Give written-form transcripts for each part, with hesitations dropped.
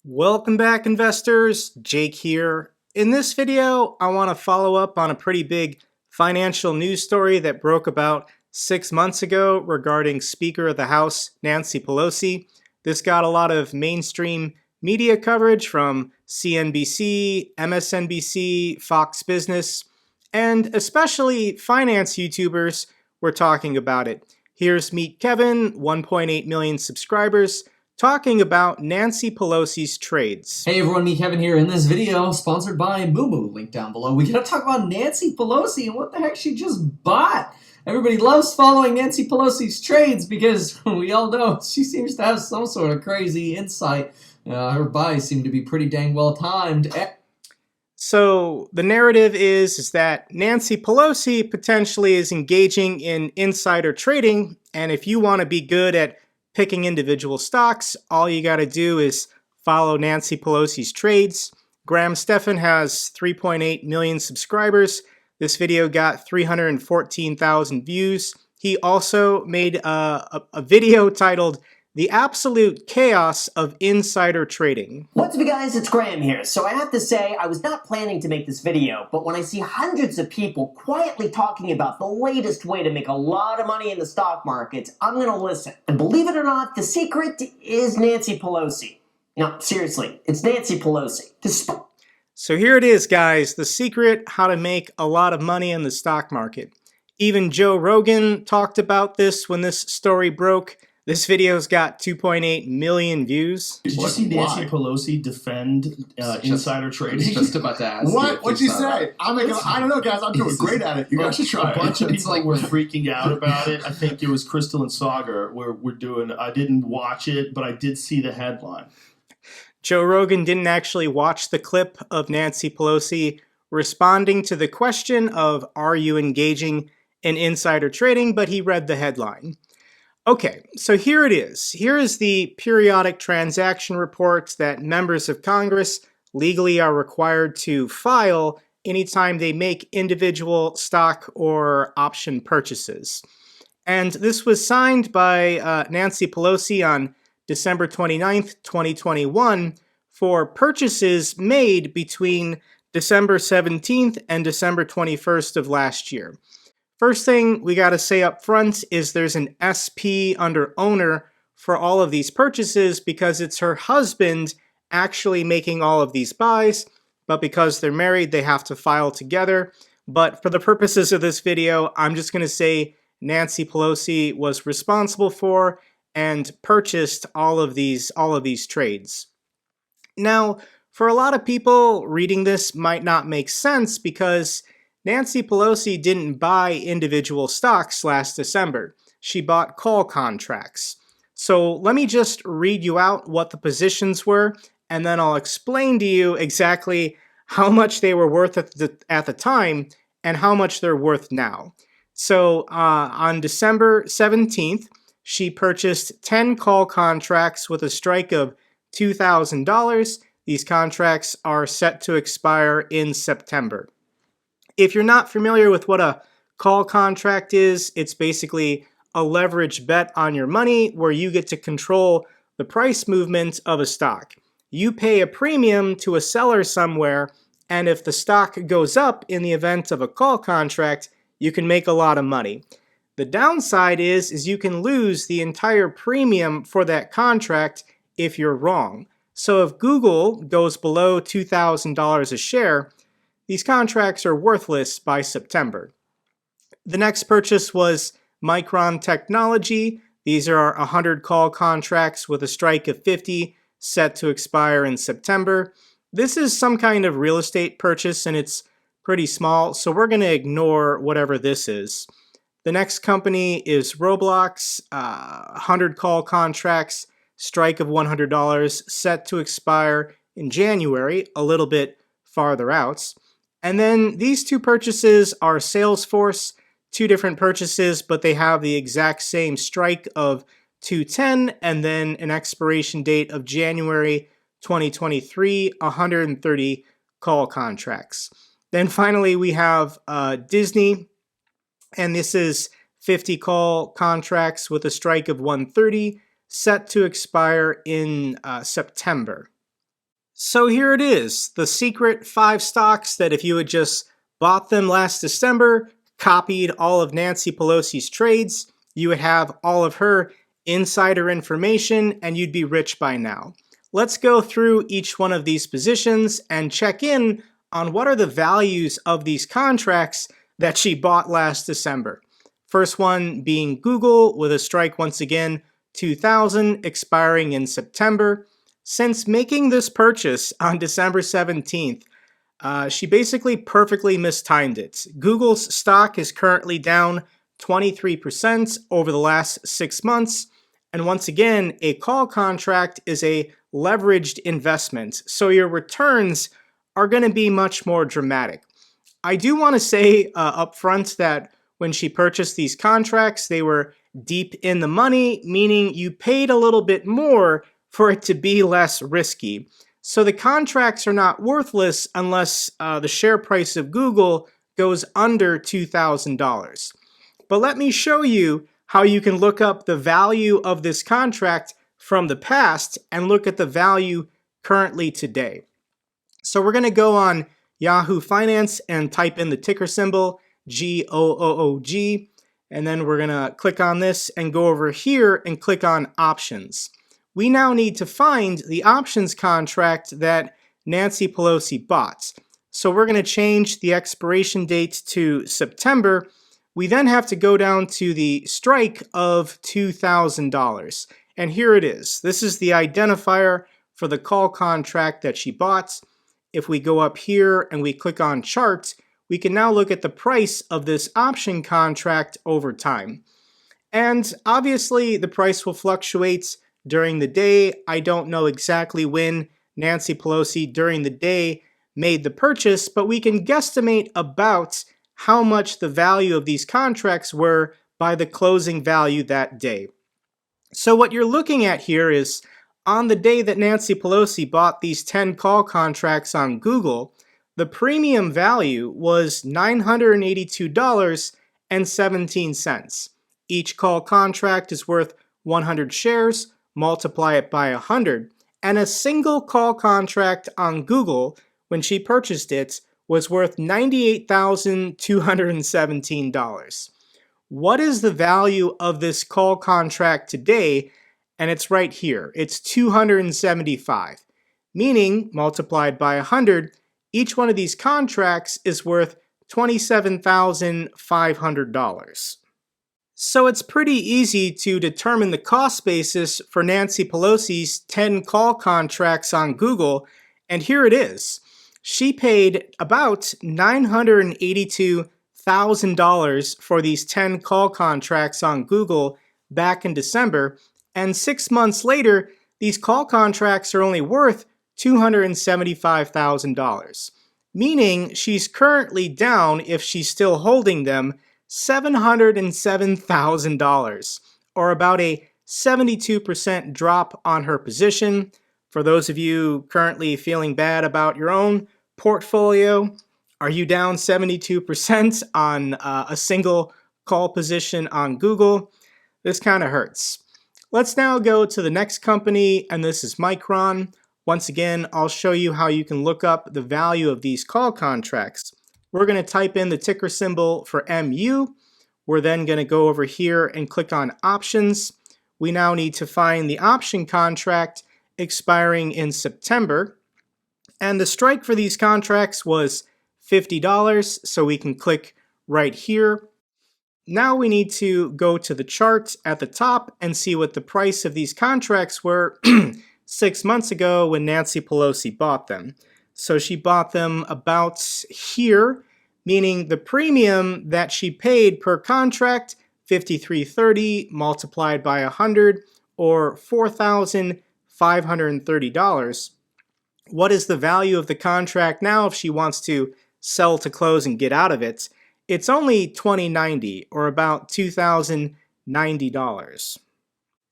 Welcome back, investors. Jake here. In this video, I want to follow up on a pretty big financial news story that broke about 6 months ago regarding Speaker of the House Nancy Pelosi. This got a lot of mainstream media coverage from CNBC, MSNBC, Fox Business, and especially finance YouTubers were talking about it. Here's Meet Kevin, 1.8 million subscribers, talking about Nancy Pelosi's trades. Hey everyone, me Kevin here. In this video, sponsored by Moo, link down below, we're going to talk about Nancy Pelosi and what the heck she just bought. Everybody loves following Nancy Pelosi's trades because we all know she seems to have some sort of crazy insight. Her buys seem to be pretty dang well timed. So the narrative is that Nancy Pelosi potentially is engaging in insider trading, and if you want to be good at picking individual stocks, all you got to do is follow Nancy Pelosi's trades. Graham Stephan has 3.8 million subscribers. This video got 314,000 views. He also made a video titled "The Absolute Chaos of Insider Trading." What's up, guys? It's Graham here. So I have to say, I was not planning to make this video, but when I see hundreds of people quietly talking about the latest way to make a lot of money in the stock markets, I'm going to listen. And believe it or not, the secret is Nancy Pelosi. No, seriously, it's Nancy Pelosi. So here it is, guys, the secret how to make a lot of money in the stock market. Even Joe Rogan talked about this when this story broke. This video's got 2.8 million views. Did you see Nancy Pelosi defend insider trading? Just about to ask. What'd you say? I don't know, guys. I'm doing great at it. You guys should try. A bunch of people were freaking out about it. I think it was Crystal and Sagar were doing. I didn't watch it, but I did see the headline. Joe Rogan didn't actually watch the clip of Nancy Pelosi responding to the question of, are you engaging in insider trading? But he read the headline. Okay, so here it is. Here is the periodic transaction reports that members of Congress legally are required to file anytime they make individual stock or option purchases. And this was signed by Nancy Pelosi on December 29th, 2021 for purchases made between December 17th and December 21st of last year. First thing we got to say up front is there's an SP under owner for all of these purchases because it's her husband actually making all of these buys, but because they're married, they have to file together. But for the purposes of this video, I'm just going to say Nancy Pelosi was responsible for and purchased all of these trades. Now, for a lot of people, reading this might not make sense because Nancy Pelosi didn't buy individual stocks last December. She bought call contracts. So let me just read you out what the positions were, and then I'll explain to you exactly how much they were worth at the time and how much they're worth now. So on December 17th, she purchased 10 call contracts with a strike of $2,000. These contracts are set to expire in September. If you're not familiar with what a call contract is, it's basically a leveraged bet on your money where you get to control the price movement of a stock. You pay a premium to a seller somewhere, and if the stock goes up in the event of a call contract, you can make a lot of money. The downside is you can lose the entire premium for that contract if you're wrong. So if Google goes below $2,000 a share, these contracts are worthless by September. The next purchase was Micron Technology. These are 100 call contracts with a strike of 50 set to expire in September. This is some kind of real estate purchase and it's pretty small, so we're going to ignore whatever this is. The next company is Roblox, 100 call contracts, strike of $100, set to expire in January, a little bit farther out. And then these two purchases are Salesforce, two different purchases, but they have the exact same strike of 210 and then an expiration date of January 2023, 130 call contracts. Then finally we have Disney, and this is 50 call contracts with a strike of 130, set to expire in September. So here it is, the secret 5 stocks that if you had just bought them last December, copied all of Nancy Pelosi's trades, you would have all of her insider information and you'd be rich by now. Let's go through each one of these positions and check in on what are the values of these contracts that she bought last December. First one being Google with a strike once again, 2000 expiring in September. Since making this purchase on December 17th, she basically perfectly mistimed it. Google's stock is currently down 23% over the last 6 months. And once again, a call contract is a leveraged investment, so your returns are going to be much more dramatic. I do want to say up front that when she purchased these contracts, they were deep in the money, meaning you paid a little bit more for it to be less risky. So the contracts are not worthless unless the share price of Google goes under $2,000. But let me show you how you can look up the value of this contract from the past and look at the value currently today. So we're going to go on Yahoo Finance and type in the ticker symbol GOOG, and then we're going to click on this and go over here and click on options. We now need to find the options contract that Nancy Pelosi bought. So we're going to change the expiration date to September. We then have to go down to the strike of $2,000. And here it is. This is the identifier for the call contract that she bought. If we go up here and we click on chart, we can now look at the price of this option contract over time. And obviously the price will fluctuate during the day. I don't know exactly when Nancy Pelosi during the day made the purchase, but we can guesstimate about how much the value of these contracts were by the closing value that day. So what you're looking at here is on the day that Nancy Pelosi bought these 10 call contracts on Google, the premium value was $982.17. Each call contract is worth 100 shares, multiply it by 100, and a single call contract on Google, when she purchased it, was worth $98,217. What is the value of this call contract today? And it's right here. It's 275, meaning multiplied by 100, each one of these contracts is worth $27,500. So it's pretty easy to determine the cost basis for Nancy Pelosi's 10 call contracts on Google, and here it is. She paid about $982,000 for these 10 call contracts on Google back in December, and 6 months later, these call contracts are only worth $275,000, meaning she's currently down, if she's still holding them, $707,000, or about a 72% drop on her position. For those of you currently feeling bad about your own portfolio, are you down 72% on a single call position on Google? This kind of hurts. Let's now go to the next company, and this is Micron. Once again, I'll show you how you can look up the value of these call contracts. We're going to type in the ticker symbol for MU. We're then going to go over here and click on options. We now need to find the option contract expiring in September. And the strike for these contracts was $50, so we can click right here. Now we need to go to the chart at the top and see what the price of these contracts were 6 months ago when Nancy Pelosi bought them. So she bought them about here, meaning the premium that she paid per contract, $53.30 multiplied by 100, or $4,530. What is the value of the contract now if she wants to sell to close and get out of it? It's only $20.90, or about $2,090.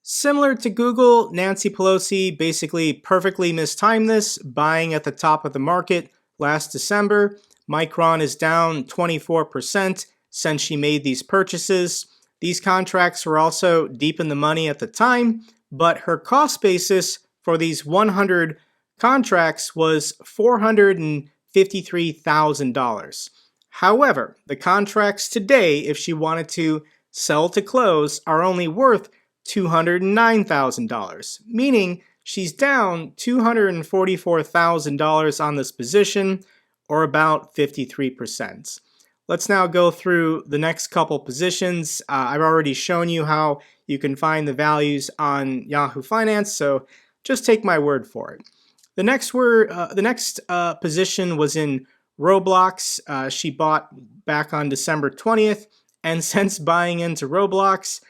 Similar to Google, Nancy Pelosi basically perfectly mistimed this, buying at the top of the market last December. Micron is down 24% since she made these purchases. These contracts were also deep in the money at the time, but her cost basis for these 100 contracts was $453,000. However, the contracts today, if she wanted to sell to close, are only worth $209,000, meaning she's down $244,000 on this position, or about 53%. Let's now go through the next couple positions. I've already shown you how you can find the values on Yahoo Finance, so just take my word for it. The next position was in Roblox. She bought back on December 20th, and since buying into Roblox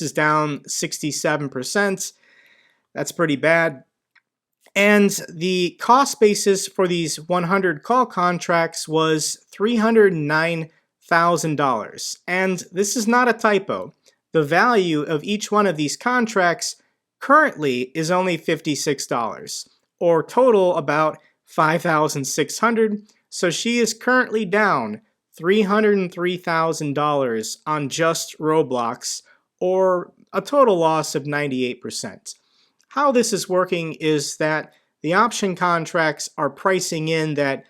is down 67%. That's pretty bad. And the cost basis for these 100 call contracts was $309,000. And this is not a typo. The value of each one of these contracts currently is only $56, or total about $5,600. So she is currently down $303,000 on just Roblox, or a total loss of 98%. How this is working is that the option contracts are pricing in that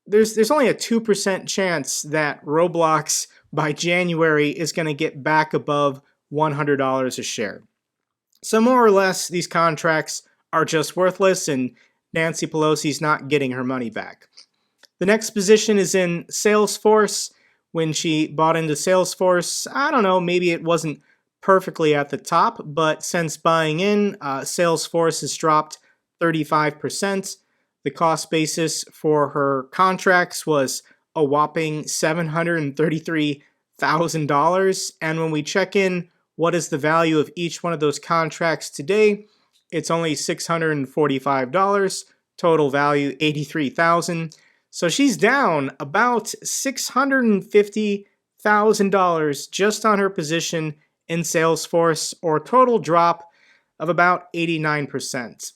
there's only a 2% chance that Roblox by January is going to get back above $100 a share. So more or less, these contracts are just worthless, and Nancy Pelosi's not getting her money back. The next position is in Salesforce. When she bought into Salesforce, I don't know, maybe it wasn't perfectly at the top, but since buying in, Salesforce has dropped 35%. The cost basis for her contracts was a whopping $733,000. And when we check in what is the value of each one of those contracts today, it's only $645. Total value $83,000. So she's down about $650,000 just on her position in Salesforce, or a total drop of about 89%.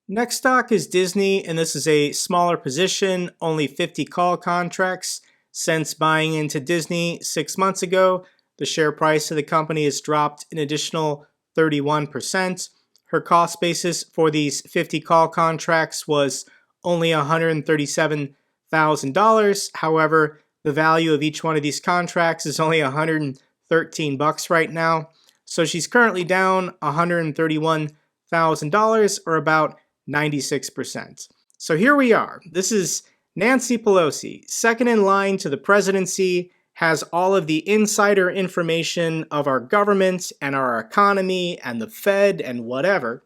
Next stock is Disney, and this is a smaller position, only 50 call contracts. Since buying into Disney 6 months ago, the share price of the company has dropped an additional 31%. Her cost basis for these 50 call contracts was only $137,000. However, the value of each one of these contracts is only $113 right now. So she's currently down $131,000, or about 96%. So here we are. This is Nancy Pelosi, second in line to the presidency, has all of the insider information of our government and our economy and the Fed and whatever.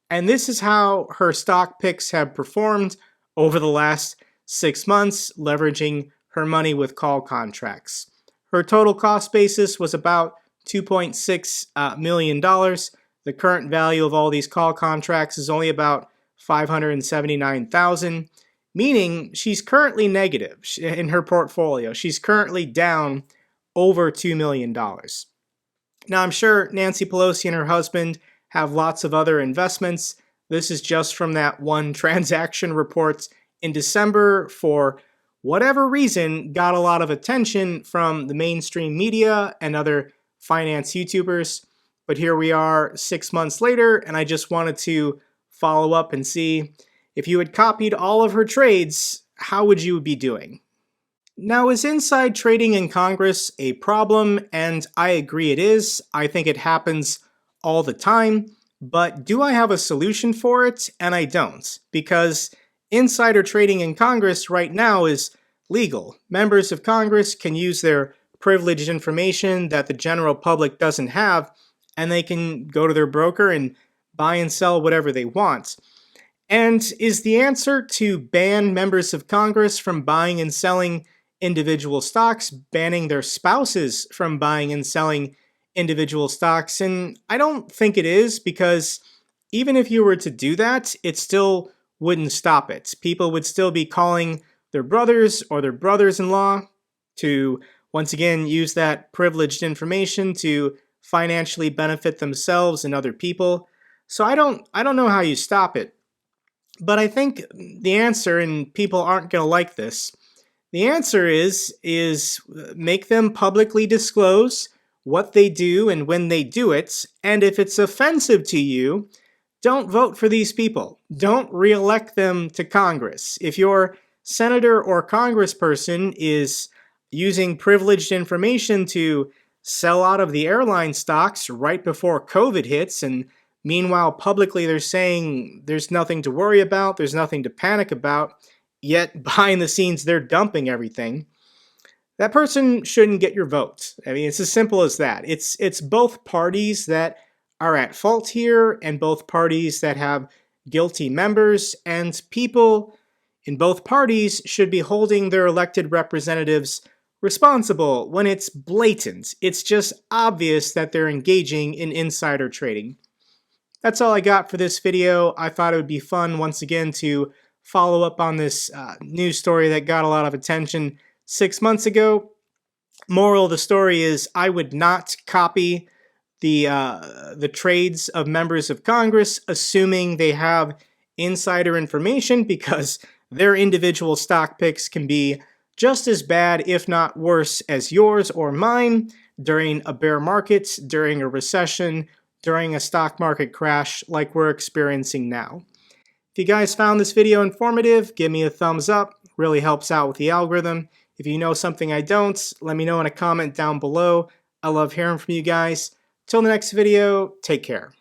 And this is how her stock picks have performed over the last 6 months, leveraging her money with call contracts. Her total cost basis was about $2.6 million. The current value of all these call contracts is only about $579,000, meaning she's currently negative in her portfolio. She's currently down over $2 million. Now, I'm sure Nancy Pelosi and her husband have lots of other investments. This is just from that one transaction report in December, for whatever reason, got a lot of attention from the mainstream media and other finance YouTubers. But here we are 6 months later, and I just wanted to follow up and see if you had copied all of her trades, how would you be doing? Now, is inside trading in Congress a problem? And I agree it is. I think it happens all the time. But do I have a solution for it? And I don't, because insider trading in Congress right now is legal. Members of Congress can use their privileged information that the general public doesn't have, and they can go to their broker and buy and sell whatever they want. And is the answer to ban members of Congress from buying and selling individual stocks, banning their spouses from buying and selling individual stocks? And I don't think it is, because even if you were to do that, it still wouldn't stop it. People would still be calling their brothers or their brothers-in-law to, once again, use that privileged information to financially benefit themselves and other people. So I don't know how you stop it. But I think the answer, and people aren't going to like this, the answer is make them publicly disclose what they do and when they do it. And if it's offensive to you, don't vote for these people. Don't re-elect them to Congress. If your senator or congressperson is using privileged information to sell out of the airline stocks right before COVID hits, and meanwhile publicly they're saying there's nothing to worry about, there's nothing to panic about, yet behind the scenes they're dumping everything, that person shouldn't get your vote. I mean, it's as simple as that. It's both parties that are at fault here, and both parties that have guilty members, and people in both parties should be holding their elected representatives responsible when it's blatant. It's just obvious that they're engaging in insider trading. That's all I got for this video. I thought it would be fun once again to follow up on this news story that got a lot of attention 6 months ago. Moral of the story is I would not copy the trades of members of Congress, assuming they have insider information, because their individual stock picks can be just as bad, if not worse, as yours or mine during a bear market, during a recession, during a stock market crash like we're experiencing now. If you guys found this video informative, give me a thumbs up. Really helps out with the algorithm. If you know something I don't, let me know in a comment down below. I love hearing from you guys. Till the next video, take care.